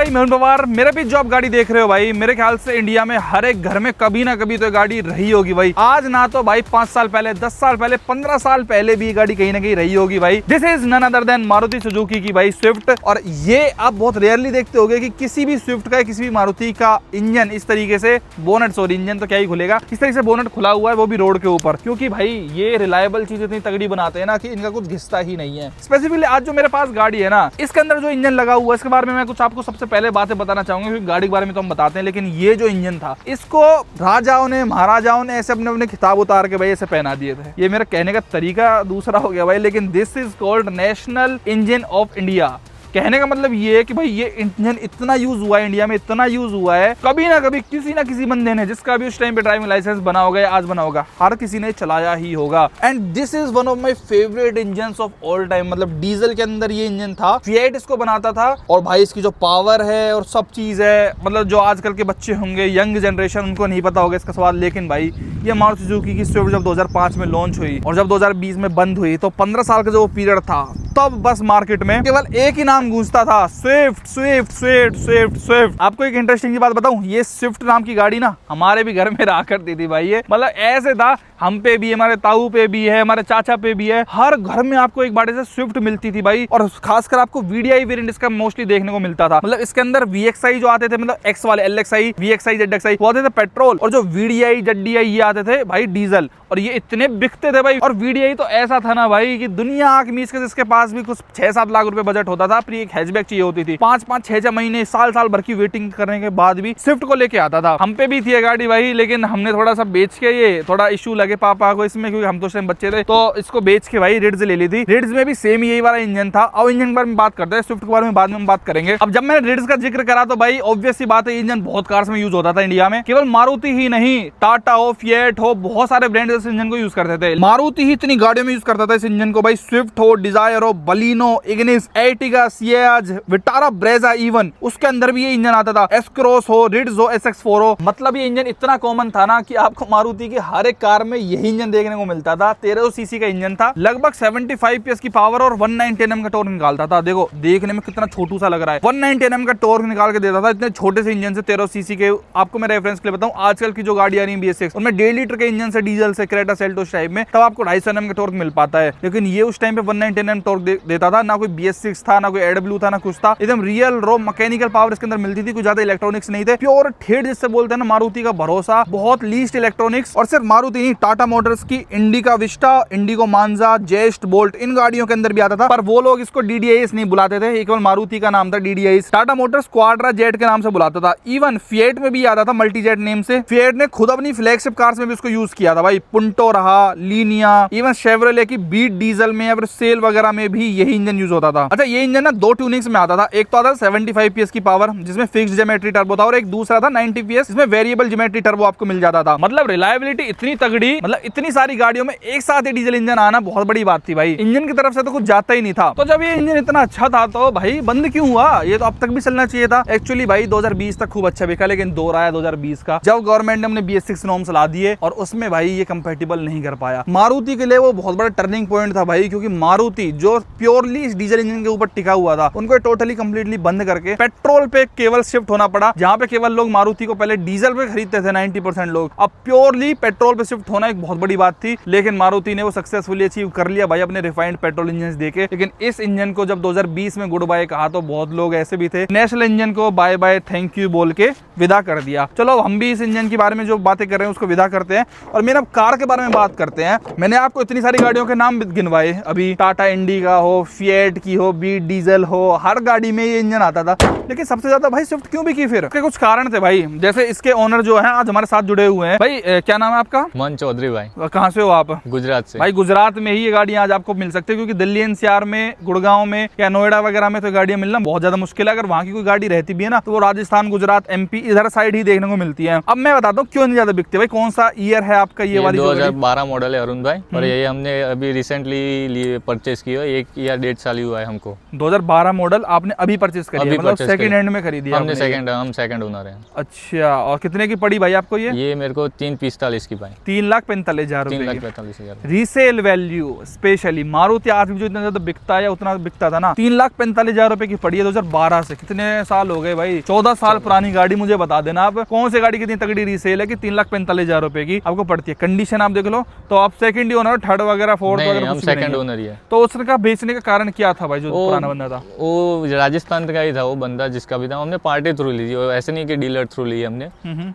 भाई मैं पवार, मेरे भी जो आप गाड़ी देख रहे हो भाई, मेरे ख्याल से इंडिया में हर एक घर में कभी ना कभी तो गाड़ी रही होगी भाई। आज ना तो भाई 5 साल पहले, 10 साल पहले, 15 साल पहले भी गाड़ी कहीं ना कहीं रही होगी भाई। This is none other than Maruti Suzuki की भाई स्विफ्ट। और ये आप बहुत रेयरली देखते होगे कि किसी भी स्विफ्ट का, किसी भी मारुति का इंजन इस तरीके से बोनट, सॉरी इंजन तो क्या ही खुलेगा, इस तरीके से बोनट खुला हुआ है, वो भी रोड के ऊपर। क्योंकि भाई ये रिलायबल चीज इतनी तगड़ी बनाते हैं ना कि इनका कुछ घिसता ही नहीं है। स्पेसिफिकली आज जो मेरे पास गाड़ी है ना, इसके अंदर जो इंजन लगा हुआ है, इसके बारे में मैं कुछ आपको सबसे पहले बातें बताना चाहूंगा, क्योंकि गाड़ी के बारे में तो हम बताते हैं, लेकिन ये जो इंजन था, इसको राजाओं ने, महाराजाओं ने ऐसे अपने अपने खिताब उतार के भाई ऐसे पहना दिए थे। ये मेरा कहने का तरीका दूसरा हो गया भाई, लेकिन this is called national engine of India. कहने का मतलब ये है कि भाई ये इंजन इतना यूज हुआ है इंडिया में, इतना यूज हुआ है, कभी ना कभी किसी ना किसी बंदे ने, जिसका भी उस टाइम पे ड्राइविंग लाइसेंस बना होगा या आज बना होगा, हर किसी ने चलाया ही होगा। And this is one of my favourite engines of all time. मतलब डीजल के अंदर ये इंजन था, फिएट इसको बनाता था, और भाई इसकी जो पावर है और सब चीज है, मतलब जो आजकल के बच्चे होंगे, यंग जनरेशन, उनको नहीं पता होगा इसका स्वाद। लेकिन भाई ये मारुति सुजुकी की स्विफ्ट जब 2005 में लॉन्च हुई और जब 2020 में बंद हुई, तो 15 साल का जो पीरियड था, तब बस मार्केट में केवल एक ही नाम गूंजता था, Swift Swift Swift Swift Swift. आपको एक इंटरेस्टिंग बात बताऊं, ये स्विफ्ट नाम की गाड़ी ना हमारे भी घर में रहा करती थी भाई। ये मतलब ऐसे था, हम पे भी है, हमारे ताऊ पे भी है, हमारे चाचा पे भी है, हर घर में आपको एक बार से स्विफ्ट मिलती थी भाई। और खासकर आपको वीडीआई वेरिएंट इसका मोस्टली देखने को मिलता था। मतलब इसके अंदर वीएक्सआई जो आते थे, मतलब एक्स वाले, एलएक्सआई, वीएक्सआई, जेडएक्सआई, वो आते थे पेट्रोल, और जो वीडीआई, जेडडीआई ये आते थे भाई डीजल। और ये इतने बिकते थे भाई। और वीडीआई तो ऐसा था ना भाई कि दुनिया आंख मीच के, जिसके पास भी कुछ 6-7 लाख रुपए बजट होता था, फिर एक हैचबैक चाहिए होती थी, 5-5, 6-6 महीने, साल भर की वेटिंग करने के बाद भी स्विफ्ट को लेके आता था। हम पे भी थी ये गाड़ी भाई, लेकिन हमने थोड़ा सा बेच के, ये थोड़ा इशू लगे पापा को इसमें, क्योंकि हम तो उस टाइम बच्चे थे, तो इसको बेच के भाई रिड्ज ले ली थी। रिड्ज में भी सेम यही वाला इंजन था। अब इंजन के बारे में बात करते हैं, स्विफ्ट के बारे में बाद में हम बात करेंगे। अब जब मैंने रिड्ज का जिक्र करा, तो भाई ऑब्वियस सी बात है, इंजन बहुत कार्स में यूज होता था इंडिया में। केवल मारुति ही नहीं, टाटा हो, फिएट हो, बहुत सारे ब्रांड इस इंजन को यूज करते थे। मारुति ही इतनी गाड़ियों में यूज करता था इस इंजन को भाई। स्विफ्ट हो, डिजायर हो, Baleno, Ignis, Ertiga, Ciaz, Vitara, Brezza, even उसके अंदर भी ये इंजन आता था। एस क्रॉस हो, रिड्ज हो, एसएक्स4 हो, मतलब ये इंजन इतना कॉमन था ना कि आपको मारुति की हर एक कार में यही इंजन देखने को मिलता था। 1300 सीसी का इंजन था, लगभग 75 PS की पावर और 190 Nm का टॉर्क निकालता था। देखो देखने में कितना छोटू सा लग रहा है, 190 Nm का टॉर्क निकाल के देता था इतने छोटे से इंजन से, 1300 सीसी के। आपको मैं रेफरेंस के लिए बताऊं, आजकल की जो गाड़ी आ रही है BS6, उनमें 1.5 लीटर के इंजन से, डीजल से, क्रेटा सेल्टोस टाइप में, तब आपको 250 Nm का टॉर्क मिल पाता है। लेकिन ये उस टाइम पे 190 Nm टॉर्क देता था। ना कोई BS6 था, ना कोई AW था, ना कुछ था। एकदम रियल रॉ मैकेनिकल पावर इसके अंदर मिलती थी। कुछ ज्यादा इलेक्ट्रॉनिक्स नहीं थे, प्योर ठेठ जिससे बोलते हैं ना, मारुति का भरोसा, बहुत लीस्ट इलेक्ट्रॉनिक्स। और सिर्फ मारुति नहीं, टाटा मोटर्स की इंडिका विस्टा, इंडिगो मांजा, जेस्ट, बोल्ट, इन गाड़ियों के अंदर भी आता था। पर वो लोग इसको DDIS नहीं बुलाते थे, केवल मारुति का नाम था DDIS। Tata Motors Quadra jet के नाम से बुलाता था। इवन फिएट में भी आता था मल्टी जेट नेम से। फिएट ने खुद अपनी फ्लैगशिप कार्स में भी उसको यूज किया था भाई। पुंटो रहा, लीनिया, इवन शेवरले की बीट डीजल में या फिर सेल वगैरह में भी यही इंजन यूज होता था। अच्छा, ये इंजन ना 2 ट्यूनिंग्स में आता था। एक तो आता था 75 PS की पावर, जिसमें फिक्स्ड ज्योमेट्री टर्बो था, और एक दूसरा था 90 PS, जिसमें वेरिएबल ज्योमेट्री टर्बो आपको मिल जाता था। मतलब रिलायबिलिटी इतनी तगड़ी, मतलब इतनी सारी गाड़ियों में एक साथ ही डीजल इंजन आना बहुत बड़ी बात थी भाई। इंजन की तरफ से तो कुछ जाता ही नहीं था। तो जब ये इंजन इतना अच्छा था, तो भाई बंद क्यों हुआ? ये तो अब तक भी चलना चाहिए था। एक्चुअली भाई 2020 तक खूब अच्छा बिका, लेकिन दौर आया 2020 का, जब गवर्नमेंट ने अपने BS6 नॉर्म्स ला दिए, और उसमें भाई ये कंपैटिबल नहीं कर पाया। मारुति के लिए वो बहुत बड़ा टर्निंग पॉइंट था भाई, क्योंकि मारुति जो प्योरली इस डीजल इंजन के ऊपर टिका हुआ था, उनको टोटली कंप्लीटली बंद करके पेट्रोल पे केवल शिफ्ट होना पड़ा। जहां पे केवल लोग मारुति को पहले डीजल पे खरीदते थे 90% लोग, अब प्योरली पेट्रोल पे शिफ्ट होना एक बहुत बड़ी बात थी। लेकिन मारुति ने वो सक्सेसफुली अचीव कर लिया भाई अपने रिफाइंड पेट्रोल इंजन देके। लेकिन इस इंजन को जब 2020 में गुड बाय कहा, तो बहुत लोग ऐसे भी थे, नेशनल इंजन को बाय बाय थैंक यू बोल के विदा कर दिया। चलो हम भी इस इंजन के बारे में जो बातें कर रहे हैं उसको विदा करते हैं, और मेरा कार के बारे में बात करते हैं। मैंने आपको इतनी सारी गाड़ियों के नाम गिनवाए अभी, टाटा इंडिका हो, फिएट की हो, बीट डीजल हो, हर गाड़ी में ये इंजन आता था। लेकिन सबसे ज्यादा भाई स्विफ्ट क्यों बिकी? फिर उसके कुछ कारण थे भाई। जैसे इसके ओनर जो है आज हमारे साथ जुड़े हुए हैं भाई। क्या नाम है आपका? मन चौधरी भाई। कहाँ से हो आप? गुजरात से। भाई गुजरात में ही ये गाड़ियां आज आपको मिल सकती है, क्योंकि दिल्ली NCR में, गुड़गांव में या नोएडा वगैरह में तो गाड़ियां मिलना बहुत ज्यादा मुश्किल है। अगर वहाँ की कोई गाड़ी रहती भी है ना, तो वो राजस्थान, गुजरात, MP इधर साइड ही देखने को मिलती है। अब मैं बताता हूँ क्यों नहीं ज्यादा बिकती भाई। कौन सा ईयर है आपका ये वाली? 2012 मॉडल है अरुण भाई, और ये हमने अभी रिसेंटली परचेज की है। 1 या 1.5 साल ही हुआ है हमको। 2012 मॉडल आपने अभी परचेज करी है, मतलब सेकंड हैंड में खरीदी है हमने? आपने? हम सेकंड ओनर हैं। अच्छा, और कितने की पड़ी भाई आपको ये? मेरे को 345 की पाई। 3,45,000 रुपए। 3,45,000 रीसेल वैल्यू स्पेशली मारुति आज भी जो इतना ज्यादा बिकता है, उतना बिकता था ना, 3,45,000 रुपए की पड़ी है 2012 से। कितने साल हो गए भाई? 14 साल पुरानी गाड़ी। मुझे बता देना आप कौन सी गाड़ी कितनी तगड़ी रीसेल है कि 3,45,000 रुपए की आपको पड़ती है। कंडीशन आप देख लो तो आप सेकंड ओनर, थर्ड वगैरह, फोर्थ वगैरह? हम सेकंड ओनर ही है। तो उसका बेचने का कारण क्या था भाई? जो पुराना बंदा था वो राजस्थान का ही था, वो बंदा जिसका भी था। हमने पार्टी थ्रू ली थी, ऐसे नहीं कि डीलर थ्रू ली हमने,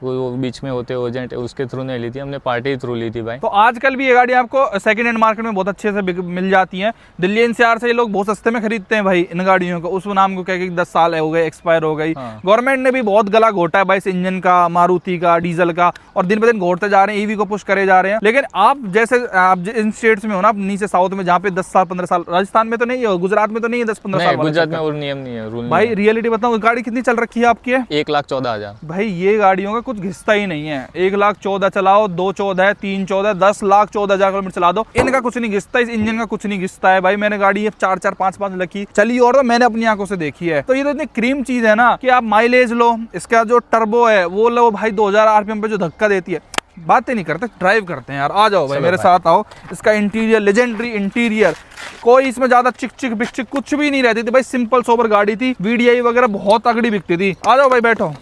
वो बीच में होते एजेंट, उसके थ्रू नहीं ली थी हमने, पार्टी थ्रू ली थी भाई। तो आजकल भी ये गाड़ी आपको सेकंड हैंड मार्केट में बहुत अच्छे से मिल जाती है। दिल्ली एनसीआर से ये लोग बहुत सस्ते में खरीदते हैं भाई इन गाड़ियों को। उस नाम को क्या कि 10 साल हो गए, एक्सपायर हो गई। गवर्नमेंट ने भी बहुत गला घोटा है भाई इस इंजन का, मारुति का, डीजल का, और दिन ब दिन घोटते जा रहे हैं, ईवी को पुश करे जा रहे हैं। लेकिन आप जैसे आप इन स्टेट्स में हो ना, नीचे साउथ में, जहाँ पे 10 साल 15 साल, राजस्थान में तो नहीं है, गुजरात में तो नहीं है 10-15 साल। गुजरात में वो नियम नहीं है, रूल भाई। रियलिटी बताऊं, गाड़ी कितनी चल रखी है आपकी? 1,14,000 भाई। ये गाड़ियों का कुछ घिसता ही नहीं है। 1,14,000 चलाओ, 2,14,000, 3,14,000, 10,14,000 किलोमीटर चला दो, इनका कुछ नहीं घिसता, इस इंजन का कुछ नहीं घिसता है भाई। मैंने गाड़ी 4-4, 5-5 लकी चली और तो मैंने अपनी आंखों से देखी है। तो ये तो इतनी क्रीम चीज है ना कि आप माइलेज लो, इसका जो टर्बो है वो लो भाई, 2000 आरपीएम पे जो धक्का देती है। बातें नहीं करते, ड्राइव करते हैं यार। आ जाओ भाई मेरे साथ आओ। इसका इंटीरियर लेजेंडरी इंटीरियर, कोई इसमें ज्यादा चिक चिक बिक चिक कुछ भी नहीं रहती थी भाई। सिंपल सोबर गाड़ी थी, वीडीआई वगैरह बहुत तगड़ी बिकती थी। आ जाओ भाई, बैठो।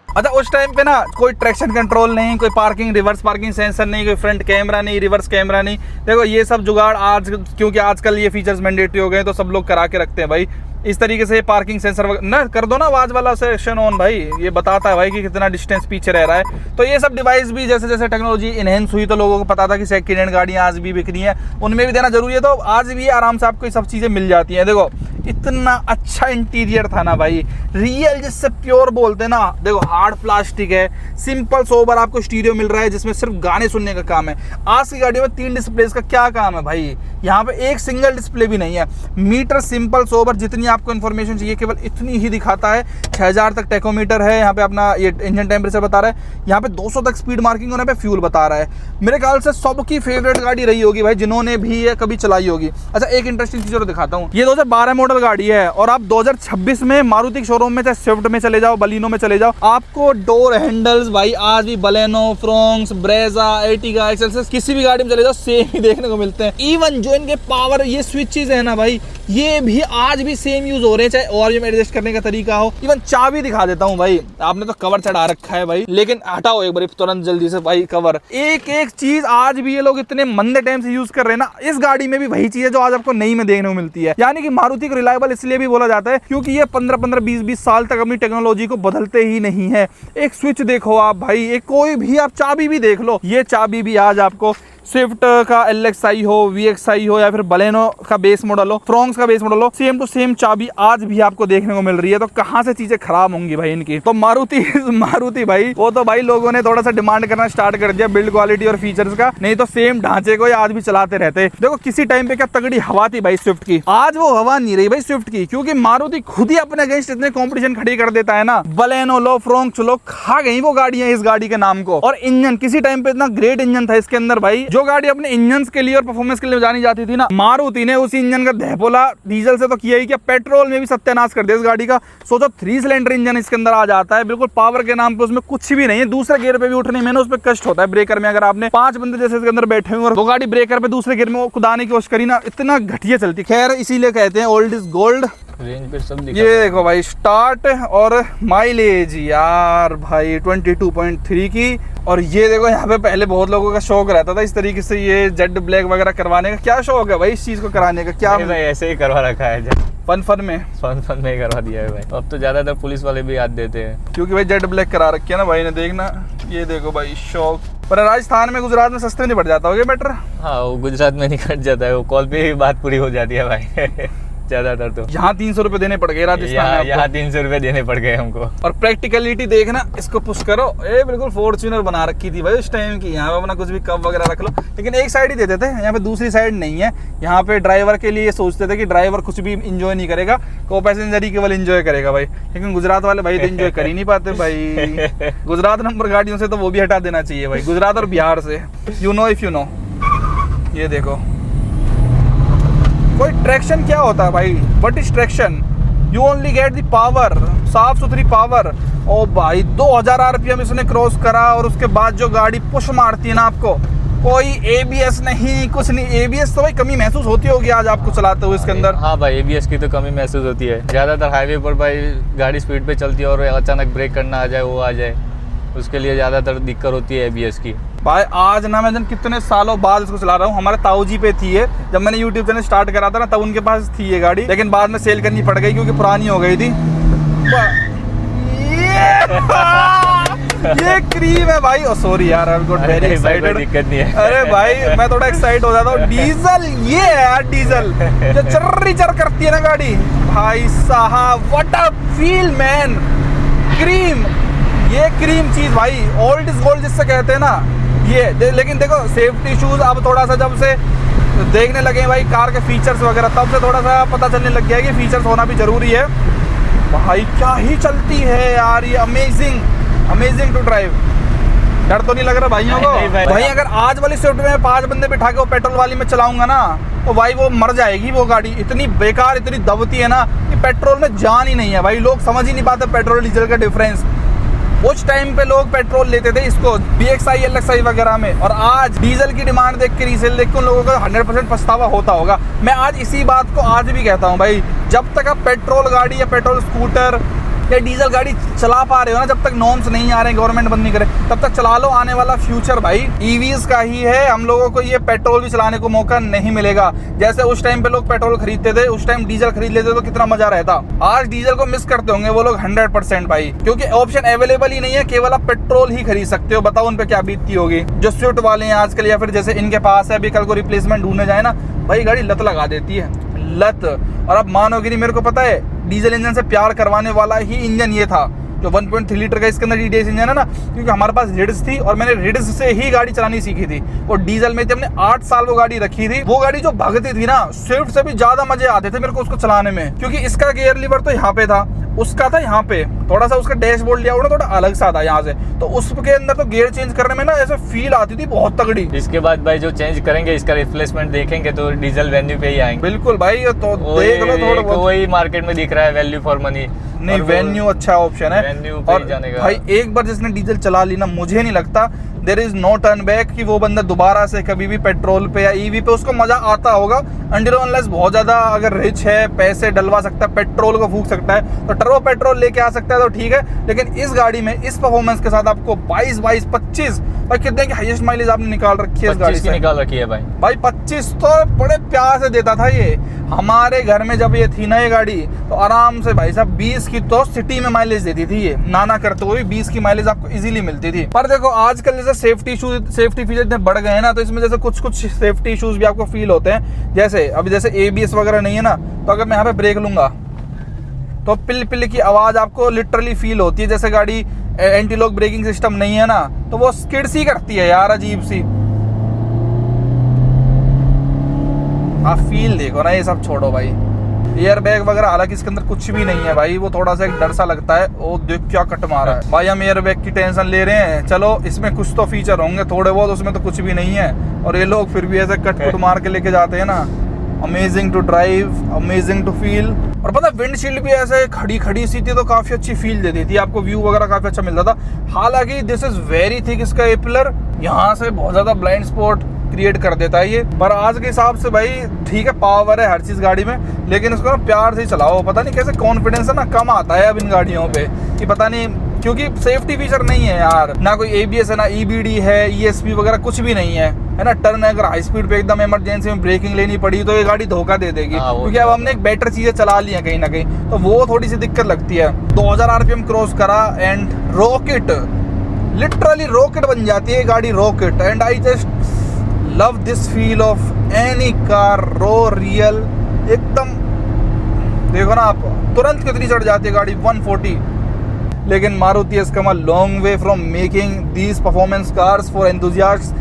अच्छा, उस टाइम पे ना कोई ट्रैक्शन कंट्रोल नहीं, कोई पार्किंग रिवर्स पार्किंग सेंसर नहीं, कोई फ्रंट कैमरा नहीं, रिवर्स कैमरा नहीं। देखो ये सब जुगाड़ आज, क्योंकि आजकल ये फीचर्स मैंडेटरी हो गए तो सब लोग करा के रखते हैं भाई। इस तरीके से पार्किंग सेंसर ना कर दो ना, आवाज वाला सेक्शन ऑन भाई, ये बताता है भाई कि कितना डिस्टेंस पीछे रह रहा है। तो ये सब डिवाइस भी जैसे जैसे टेक्नोलॉजी इनहेंस हुई तो लोगों को पता था कि सेकंड हैंड गाड़ियां आज भी बिक रही हैं, उनमें भी देना जरूरी है। तो आज भी आराम से आपको ये सब चीजें मिल जाती हैं। देखो इतना अच्छा इंटीरियर था ना भाई, रियल जिससे प्योर बोलते हैं ना। देखो हार्ड प्लास्टिक है, सिंपल सोबर आपको स्टीरियो मिल रहा है जिसमें सिर्फ गाने सुनने का काम है। आज की गाड़ियों में 3 डिस्प्ले का क्या काम है भाई? यहाँ पे एक सिंगल डिस्प्ले भी नहीं है। मीटर सिंपल सोबर, जितनी आपको इन्फॉर्मेशन चाहिए केवल इतनी ही दिखाता है। 6000 तक टेकोमीटर है, यहाँ पे अपना ये इंजन टेम्परेचर बता रहा है, यहाँ पे 200 तक स्पीड मार्किंग होने पे फ्यूल बता रहा है। मेरे ख्याल से सबकी फेवरेट गाड़ी रही होगी भाई जिन्होंने भी ये कभी चलाई होगी। अच्छा, एक इंटरेस्टिंग चीज और दिखाता हूँ। ये 2012 मॉडल गाड़ी है और आप 2026 में मारुति के शोरूम में, चाहे स्विफ्ट में चले जाओ, बलिनो में चले जाओ, आपको डोर हैंडल्स भाई आज भी बलेनो, फ्रोंक्स, ब्रेजा, एर्टिगा, एक्सेल्सियस, किसी भी गाड़ी में चले जाओ सेम ही देखने को मिलते हैं। इवन जो इनके पावर ये स्विचेस है ना भाई, ये भी आज भी सेम यूज हो रहे हैं, चाहे और में एडजस्ट करने का तरीका हो। इवन चाबी दिखा देता हूँ भाई, आपने तो कवर चढ़ा रखा है भाई, लेकिन हटाओ एक बार तुरंत जल्दी से भाई कवर। एक एक चीज आज भी ये लोग इतने मंदे टाइम से यूज कर रहे हैं ना, इस गाड़ी में भी वही चीज है जो आज आपको नई में देखने को मिलती है। यानी कि मारुति को रिलायबल इसलिए भी बोला जाता है क्योंकि ये 15-15, 20-20 साल तक अपनी टेक्नोलॉजी को बदलते ही नहीं है। एक स्विच देखो आप भाई, एक कोई भी आप चाबी भी देख लो, ये चाबी भी आज आपको स्विफ्ट का LXi हो, VXi हो, या फिर बलेनो का बेस मॉडल हो, फ्रोंक्स का बेस मॉडल हो, सेम टू सेम चाबी आज भी आपको देखने को मिल रही है। तो कहां से चीजें खराब होंगी भाई इनकी? तो मारुति भाई, वो तो भाई लोगों ने थोड़ा सा डिमांड करना स्टार्ट कर दिया बिल्ड क्वालिटी और फीचर्स का, नहीं तो सेम ढांचे को आज भी चलाते रहते। देखो किसी टाइम पे क्या तगड़ी हवा थी भाई स्विफ्ट की, आज वो हवा नहीं रही भाई स्विफ्ट की, क्योंकि मारुति खुद ही अपने अगेंस्ट इतने कॉम्पिटिशन खड़ी कर देता है ना। बलेनो लो, फ्रोंक्स लो, खा गई वो गाड़ियां इस गाड़ी के नाम को। और इंजन किसी टाइम पे इतना ग्रेट इंजन था इसके अंदर भाई, जो गाड़ी अपने इंजन के लिए और परफॉर्मेंस के लिए जानी जाती थी ना, मारुति ने उसी इंजन का दहपोला डीजल से तो किया ही, क्या पेट्रोल में भी सत्यानाश कर दिया इस गाड़ी का। सोचो 3 सिलेंडर इंजन इसके अंदर आ जाता है, बिल्कुल पावर के नाम पे उसमें कुछ भी नहीं है। दूसरे गियर पे भी उठने में ना उसमें कष्ट होता है, ब्रेकर में अगर आपने 5 बंदे जैसे इसके अंदर बैठे हुए और वो गाड़ी ब्रेकर पे दूसरे गियर में कुदाने की कोशिश करी ना, इतना घटिया चलती। खैर इसीलिए कहते हैं ओल्ड इज गोल्ड। रेंज पे सब ये देखो भाई स्टार्ट और माइलेज यार भाई 22.3 की। और ये देखो यहाँ पे पहले बहुत लोगों का शौक रहता था इस तरीके से ये जेड ब्लैक वगैरह करवाने का। क्या शौक है भाई इस चीज को कराने का? क्या भाई ऐसे ही करवा रखा है, फन में ही करवा दिया है भाई। अब तो ज्यादातर पुलिस वाले भी याद देते हैं, क्योंकि भाई जेड ब्लैक करा रखी है ना भाई ने। देखना ये देखो भाई शौक। पर राजस्थान में, गुजरात में सस्ते नहीं पड़ जाता होगा बेटर? हाँ वो गुजरात में नहीं कट जाता है, वो कॉल पे ही बात पूरी हो जाती है भाई। ज्यादातर तो यहाँ 300 रुपए देने पड़ गए राजस्थान में यहाँ 300 रुपए देने पड़ गए हमको। और प्रैक्टिकलिटी देखना, इसको पुश करो, ये बिल्कुल फॉर्च्यूनर बना रखी थी भाई उस टाइम की। यहाँ पे अपना कुछ भी कप वगैरह रख लो, लेकिन एक साइड ही देते थे, यहाँ पे दूसरी साइड नहीं है। यहाँ पे ड्राइवर के लिए सोचते थे कि ड्राइवर कुछ भी इंजॉय नहीं करेगा, को पैसेंजर ही केवल इंजॉय करेगा भाई। लेकिन गुजरात वाले भाई तो इंजॉय कर ही नहीं पाते भाई। गुजरात नंबर गाड़ियों से तो वो भी हटा देना चाहिए भाई, गुजरात और बिहार से। You know if you know. ये देखो कोई ट्रैक्शन क्या होता है भाई, what is traction? You only get the power, साफ सुथरी पावर। ओ भाई 2000 आरपीएम इसने क्रॉस करा, और उसके बाद जो गाड़ी पुश मारती है ना आपको, कोई एबीएस नहीं, कुछ नहीं। एबीएस तो भाई कमी महसूस होती होगी आज आपको चलाते हुए इसके अंदर। हाँ भाई, एबीएस की तो कमी महसूस होती है। ज्यादातर हाईवे पर भाई गाड़ी स्पीड पे चलती है और अचानक ब्रेक करना आ जाए, वो आ जाए, उसके लिए ज्यादातर दिक्कत होती है एबीएस की। भाई आज ना मैं कितने सालों बाद इसको चला रहा हूँ। हमारे ताऊ जी पे थी ये, जब मैंने यूट्यूब चैनल स्टार्ट करा था ना तब उनके पास थी ये गाड़ी, लेकिन बाद में सेल करनी पड़ गई क्योंकि पुरानी हो गई थी। ये क्रीम है भाई। ओ सॉरी यार, आई गॉट वेरी एक्साइटेड। दिक्कत नहीं है। अरे भाई मैं थोड़ा एक्साइट हो जाता हूँ। डीजल ये है यार, डीजल जो चर्री चर करती है ना गाड़ी, भाई साहब what a feel man. Cream, ये क्रीम चीज भाई, ओल्ड इज गोल्ड जिससे कहते हैं ना ये। लेकिन देखो सेफ्टी इश्यूज अब थोड़ा सा जब से देखने लगे भाई कार के फीचर्स वगैरह, तब से थोड़ा सा पता चलने लग गया है कि फीचर्स होना भी जरूरी है। भाई क्या ही चलती है यार ये, अमेजिंग टू ड्राइव। डर तो नहीं लग रहा भाइयों को? भाई अगर आज वाली स्विफ्ट में 5 बंदे बिठा के वो पेट्रोल वाली में चलाऊंगा ना, तो भाई वो मर जाएगी वो गाड़ी। इतनी बेकार, इतनी दबती है ना कि पेट्रोल में जान ही नहीं है भाई। लोग समझ ही नहीं पाते पेट्रोल डीजल का डिफरेंस। उस टाइम पे लोग पेट्रोल लेते थे इसको BXI LXI वगैरह में, और आज डीजल की डिमांड देख के, रीसेल देख के उन लोगों का 100% पछतावा होता होगा। मैं आज इसी बात को आज भी कहता हूँ भाई, जब तक आप पेट्रोल गाड़ी या पेट्रोल स्कूटर या डीजल गाड़ी चला पा रहे हो ना, जब तक नॉर्म्स नहीं आ रहे हैं, गवर्नमेंट बंद नहीं करे, तब तक चला लो। आने वाला फ्यूचर भाई ईवीज का ही है। हम लोगों को ये पेट्रोल भी चलाने को मौका नहीं मिलेगा। जैसे उस टाइम पे लोग पेट्रोल खरीदते थे, उस टाइम डीजल खरीद लेते तो कितना मजा रहता। आज डीजल को मिस करते होंगे वो लोग 100% भाई, क्योंकि ऑप्शन अवेलेबल ही नहीं है। केवल आप पेट्रोल ही खरीद सकते हो। बताओ उन पे क्या बीतती होगी जो स्विफ्ट वाले हैं आजकल, या फिर जैसे इनके पास है, अभी कल को रिप्लेसमेंट ढूंढने जाए ना भाई, गाड़ी लत लगा देती है, लत। और अब मानोगे नहीं, मेरे को पता है डीजल इंजन से प्यार करवाने वाला ही इंजन ये था, जो 1.3 लीटर का इसके अंदर DDS इंजन है ना, क्योंकि हमारे पास रिड्स थी और मैंने रिड्स से ही गाड़ी चलानी सीखी थी। और डीजल में थी, हमने 8 साल वो गाड़ी रखी थी। वो गाड़ी जो भगती थी ना, स्विफ्ट से भी ज्यादा मजे आते थे मेरे को उसको चलाने में, क्योंकि इसका गियर लीवर तो यहाँ पे था, उसका था यहाँ पे, थोड़ा सा उसका डैशबोर्ड लिया हुआ थोड़ा अलग सा था यहाँ से, तो उसके अंदर तो गियर चेंज करने में ना ऐसे फील आती थी बहुत तगड़ी। इसके बाद भाई जो चेंज करेंगे, इसका रिप्लेसमेंट देखेंगे तो डीजल वेन्यू पे ही आएंगे। बिल्कुल भाई, तो देख लो थोड़ा बहुत, वही मार्केट में दिख रहा है, वैल्यू फॉर मनी। नहीं, वेन्यू अच्छा ऑप्शन है। वेन्यू पे ही जाने का भाई एक बार जिसने डीजल चला ली ना, मुझे नहीं लगता there is no turn back कि वो बंदा दोबारा से कभी भी पेट्रोल पे या ईवी पे उसको मजा आता होगा। अंटिल अनलेस बहुत ज्यादा अगर रिच है, पैसे डलवा सकता है, पेट्रोल को फूक सकता है, तो टर्बो पेट्रोल लेके आ सकता है तो ठीक है। लेकिन इस गाड़ी में इस परफॉर्मेंस के साथ आपको 22, 25 भाई कितने की हाईएस्ट माइलेज आपने निकाल रखी है इस गाड़ी से? निकाल रखी है भाई 25 तो बड़े प्यार से देता था ये। हमारे घर में जब ये थी ना ये गाड़ी, तो आराम से भाई साहब 20 की तो सिटी में माइलेज देती थी ये, नाना करते हुए 20 की माइलेज आपको इजीली मिलती थी। पर देखो आजकल जैसे सेफ्टी फीचर इतने बढ़ गए हैं ना, तो इसमें जैसे कुछ सेफ्टी इश्यूज भी आपको फील होते हैं। जैसे अभी जैसे ABS वगैरह नहीं है ना, तो अगर मैं यहाँ पे ब्रेक लूंगा तो पिल पिल की आवाज आपको लिटरली फील होती है। जैसे गाड़ी एंटी लॉक ब्रेकिंग सिस्टम नहीं है ना, तो वो स्किड सी करती है यार, अजीब सी। आप फील देखो ना, ये सब छोड़ो भाई। एयर बैग वगैरह हालांकि इसके अंदर कुछ भी नहीं है भाई, वो थोड़ा सा एक डर सा लगता है। ओ देख क्या कट मारा है भाई, हम एयर बैग की टेंशन ले रहे हैं। चलो इसमें कुछ तो फीचर होंगे थोड़े बहुत, उसमें तो कुछ भी नहीं है, और ये लोग फिर भी ऐसे कट मार के लेके जाते हैं ना। Amazing to drive, amazing to feel. और पता विंडशील्ड भी ऐसे खड़ी सी थी तो काफी अच्छी फील देती थी आपको, व्यू वगैरह काफी अच्छा मिलता था। हालांकि दिस इज वेरी थिक, इसका ए पिलर यहाँ से बहुत ज्यादा ब्लाइंड स्पॉट क्रिएट कर देता है ये। पर आज के हिसाब से भाई ठीक है, पावर है हर चीज गाड़ी में, लेकिन इसको ना प्यार से ही चलाओ। पता नहीं कैसे कॉन्फिडेंस है ना कम आता है अब इन गाड़ियों पे, कि पता नहीं क्योंकि सेफ्टी फीचर नहीं है यार, ना कोई ABS है, ना EBD है, ESP वगैरह कुछ भी नहीं है, है ना। टर्न अगर हाई स्पीड पे एकदम इमरजेंसी में ब्रेकिंग लेनी पड़ी तो ये गाड़ी धोखा दे देगी, क्योंकि अब हमने एक बेटर चीजें चला ली हैं कहीं ना कहीं, तो वो थोड़ी सी दिक्कत लगती है। 2000 RPM क्रॉस करा एंड रॉकेट, लिटरली रॉकेट बन जाती है गाड़ी, rocket. And I just love this feel of any car, raw real, एकदम देखो ना आप, तुरंत कितनी चढ़ जाती है गाड़ी, 140। लेकिन Maruti has come a long way from making these performance cars for enthusiasts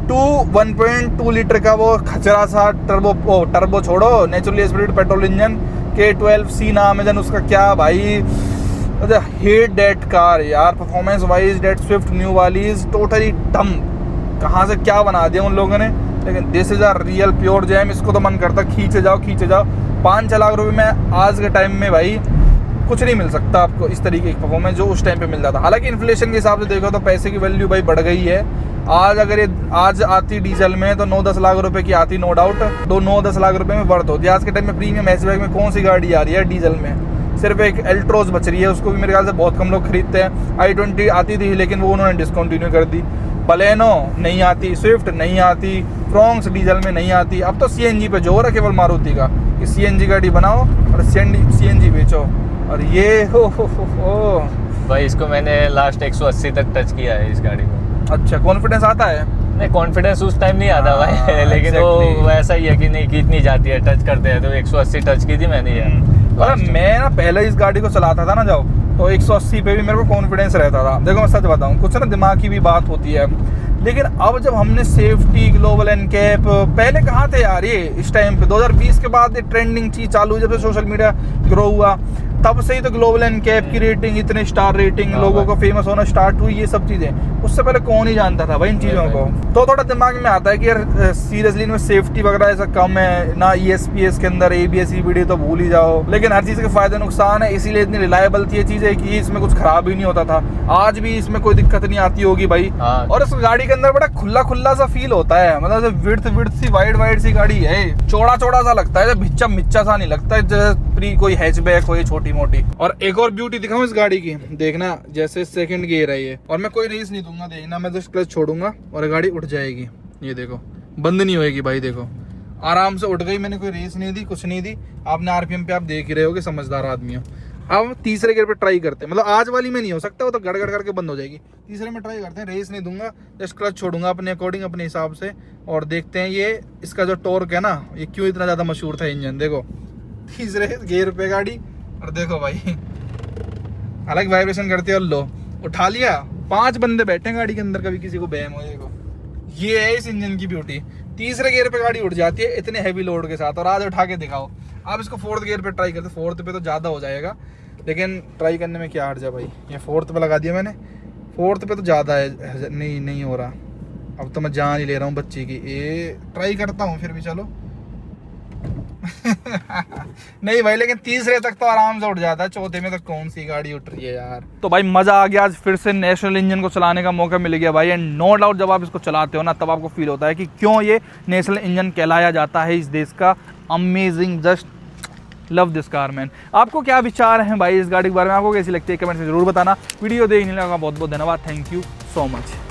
to 1.2 litre का वो खचरा सा टर्बो छोड़ो, naturally aspirated petrol engine K12C नाम है जन उसका, क्या भाई हेट दैट कार यार। Performance wise that Swift new वाली इज टोटली डम, कहाँ से क्या बना दिया उन लोगों ने। लेकिन this is a real pure jam, इसको तो मन करता खींचे जाओ खींचे जाओ। 5-6 लाख रुपए में आज के टाइम में भाई कुछ नहीं मिल सकता आपको इस तरीके की परफॉर्मेंस जो उस टाइम पे मिल जाता। हालांकि इन्फ्लेशन के हिसाब से देखो तो पैसे की वैल्यू भाई बढ़ गई है। आज अगर ये आज आती डीजल में तो 9-10 लाख रुपए की आती, नो डाउट। 9-10 लाख रुपए में वर्थ होती है। आज के टाइम में प्रीमियम हैचबैक में कौन सी गाड़ी आ रही है डीजल में? सिर्फ एक एल्ट्रोज बच रही है, उसको भी मेरे ख्याल से बहुत कम लोग खरीदते हैं। i20 आती थी लेकिन वो उन्होंने डिसकंटिन्यू कर दी। बलेनो नहीं आती, स्विफ्ट नहीं आती, फ्रोंक्स डीजल में नहीं आती। अब तो CNG पे जोर है केवल मारुति का कि CNG गाड़ी बनाओ और CNG बेचो। और ये हो भाई इसको मैंने लास्ट 180 तक टच किया है इस गाड़ी को। अच्छा, कॉन्फिडेंस आता है? नहीं, कॉन्फिडेंस उस टाइम नहीं आता भाई लेकिन exactly. वो वैसा ही है कि नहीं कितनी जाती है, टच करते हैं तो 180 टच की थी मैंने यार। और मैं ना पहले इस गाड़ी को चलाता था ना जब, तो 180 पे भी मेरे को कॉन्फिडेंस रहता था। देखो मैं सच बताऊं, कुछ ना दिमाग की भी बात होती है। लेकिन अब जब हमने सेफ्टी, ग्लोबल एनकैप, पहले कहाँ थे यार ये इस टाइम पे? 2020 के बाद ये ट्रेंडिंग चीज चालू हुई, जब से सोशल मीडिया ग्रो हुआ तब से ही तो ग्लोबल एनकैप की रेटिंग, इतने स्टार रेटिंग, लोगों को फेमस होना स्टार्ट हुई, ये सब चीजें। उससे पहले कौन ही जानता था भाई इन चीजों को। तो थोड़ा दिमाग में आता है कि यार सीरियसली इनमें सेफ्टी वगैरह ऐसा कम है ना, ESPS के अंदर ABS EBD तो भूल ही जाओ। लेकिन हर चीज के फायदे नुकसान है, इसीलिए इतनी रिलायबल थी ये चीजें कि इसमें कुछ खराब ही नहीं होता था। आज भी इसमें कोई दिक्कत नहीं आती होगी भाई। और इस गाड़ी के अंदर बड़ा खुला खुला सा फील होता है, मतलब विड्थ सी वाइड सी गाड़ी है, चौड़ा सा लगता है, भिच्चा मिच्चा सा नहीं लगता है जैसे कोई हैचबैक हो ये छोटी मोटी। और एक और ब्यूटी दिखाऊं इस गाड़ी की, देखना जैसे सेकंड गियर है ये, और मैं कोई रेस नहीं दूंगा, देखना मैं जस्ट क्लच छोड़ूंगा और गाड़ी उठ जाएगी। ये देखो बंद नहीं होएगी भाई, देखो आराम से उठ गई। मैंने कोई रेस नहीं दी, कुछ नहीं दी। आपने RPM पे आप देख ही रहे होगे, समझदार आदमी हो। अब तीसरे गियर पे ट्राई करते हैं, मतलब आज वाली में नहीं हो सकता, वो तो गड़गड़ करके बंद हो जाएगी। तीसरे में ट्राई करते हैं, रेस नहीं दूंगा, जस्ट क्लच छोड़ूंगा अपने अकॉर्डिंग, अपने हिसाब से, और देखते हैं ये इसका जो टॉर्क है ना, ये क्यों इतना ज्यादा मशहूर था इंजन। देखो तीसरे गियर पे गाड़ी, और देखो भाई हालांकि वाइब्रेशन करती है, और लो उठा लिया। 5 बंदे बैठे गाड़ी के अंदर, कभी किसी को बहम हो जाएगा। ये है इस इंजन की ब्यूटी, तीसरे गियर पे गाड़ी उठ जाती है इतने हैवी लोड के साथ। और आज उठा के दिखाओ आप इसको 4th गियर पे ट्राई करते, 4th पे तो ज़्यादा हो जाएगा, लेकिन ट्राई करने में क्या हर्ज है भाई। ये 4th पे लगा दिया मैंने, 4th पे तो ज़्यादा है, नहीं हो रहा। अब तो मैं जान ही ले रहा हूँ बच्ची की, ये ट्राई करता हूँ फिर भी, चलो नहीं भाई, लेकिन तीसरे तक तो आराम से उठ जाता है, चौथे में तो कौन सी गाड़ी उठ रही है यार। तो भाई मजा आ गया, आज फिर से नेशनल इंजन को चलाने का मौका मिल गया भाई। एंड नो डाउट जब आप इसको चलाते हो ना, तब आपको फील होता है कि क्यों ये नेशनल इंजन कहलाया जाता है इस देश का। Amazing, just love this car man. आपको क्या विचार हैं भाई इस गाड़ी के बारे में, आपको कैसी लगती है कमेंट में जरूर बताना। वीडियो देखने का बहुत बहुत धन्यवाद, थैंक यू सो मच।